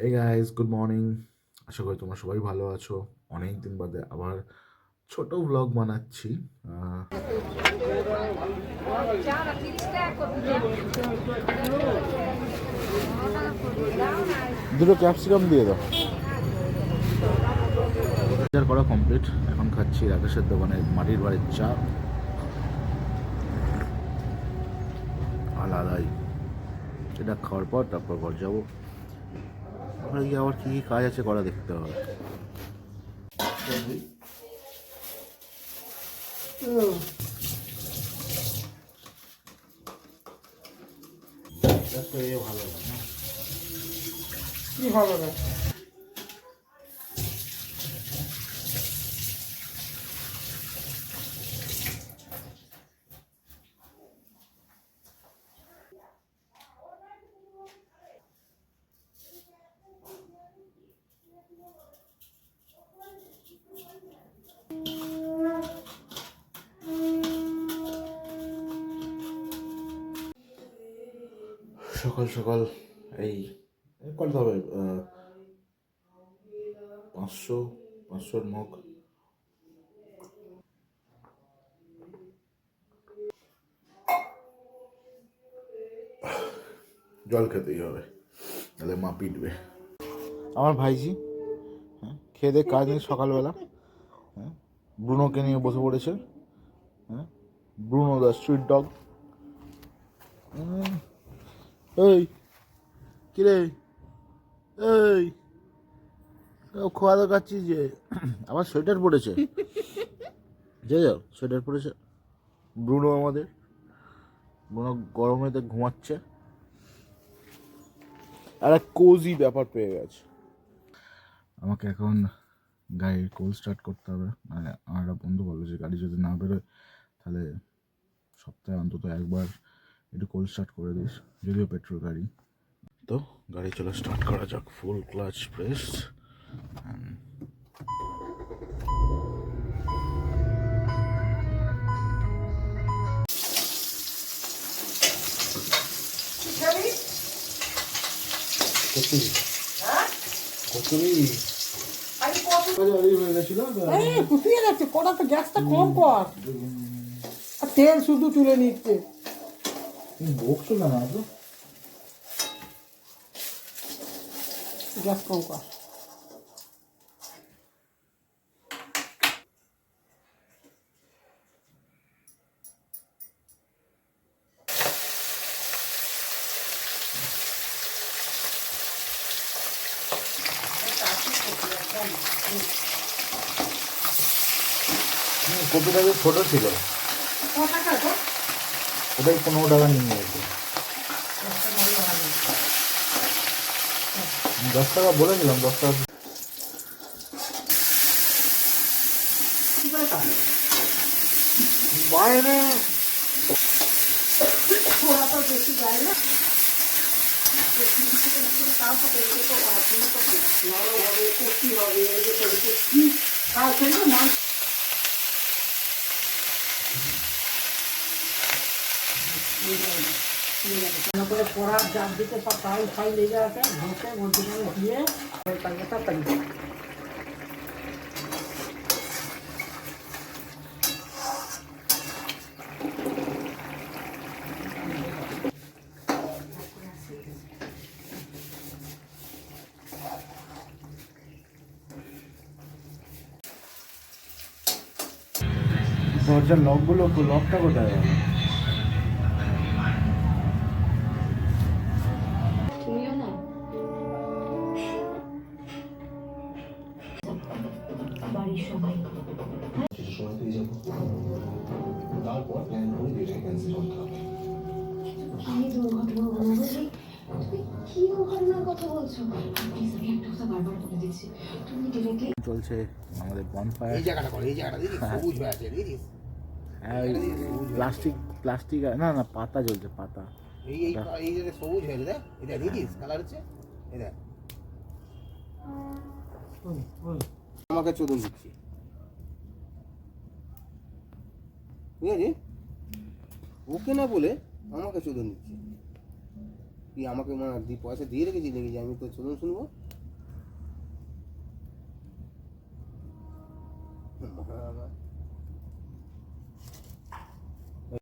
হে guys, good morning. আশা করি তোমরা সবাই ভালো আছো। অনেক দিন বাদে আবার ছোট ব্লগ বানাচ্ছি। দুটো ক্যাপসিকাম দিয়ে দাও। বাজার করা কমপ্লিট। এখন খাচ্ছি রাকেশের দোকানে মাটির বাড়ির চা। আলাদাই এটা খাওয়ার পর তারপর ঘর যাবো। ওখানে গিয়ে আবার কী কী কাজ আছে করা দেখতে হবে। ভালো লাগে কি ভালো লাগে? সকাল সকাল এই করতে হবে 500-500 মগ। জল খেতেই হবে, তাহলে মা পিটবে। আমার ভাইজি খেয়ে দিয়ে কাজ নেই সকালবেলা, ব্রুনোকে নিয়ে বসে পড়েছে। Bruno the street dog. এই কিরে, এই খোয়া তো খাচ্ছিস যে, আবার সোয়েটার পরেছে। যে যাও সোয়েটার পরেছে ব্রুনো আমাদের। ব্রুনো গরমেতে ঘুমাচ্ছে, আর এক কোজি ব্যাপার পেয়ে গেছে। আমাকে এখন গাড়ির কোল স্টার্ট করতে হবে। মানে আমার একটা বন্ধু বললো যে গাড়ি যদি না বেরোয় তাহলে সপ্তাহে অন্তত একবার একটু কোল স্টার্ট করে দিস, যদিও পেট্রোল গাড়ি। তো গাড়ি চলে স্টার্ট করা যাক। Full clutch press. পুষিয়ে যাচ্ছে, কটা তো গ্যাসটা কম কর। আর তেল শুধু তুলে নিচ্ছে। বকছো না তো, গ্যাস কম কর। কপিটা যে ছোট ছিল ওটাই 15 টাকা নিয়ে নিয়েছে। 10 টাকা বলেছিলাম, 10 টাকা বাইরে বেশি যায় না। করে পড়ার যার দিকে সব টাইল ফাইল লেগে আছে, ঘষে মধ্যখানে দিয়ে তাড়াতাড়ি দরজার লকগুলো, লকটা কোথায় গেল? চলছে আমাদের বনফায়ার। এই জায়গাটা করে, এই জায়গাটা দেখি সবুজ হয়ে আছে, দেখেছিস? হ্যাঁ, প্লাস্টিক না না, পাতা জ্বলছে, পাতা। এই যে সবুজ হয়ে দেখ, এটা দেখিস কালার হচ্ছে, এটা আমাকে চোদন দিচ্ছি, ঠিক আছে? ওকে না বলে আমাকে চোদন দিচ্ছি। তুই আমাকে পয়সা দিয়ে রেখেছি নাকি যে আমি তো চোদন শুনবো? বাবা।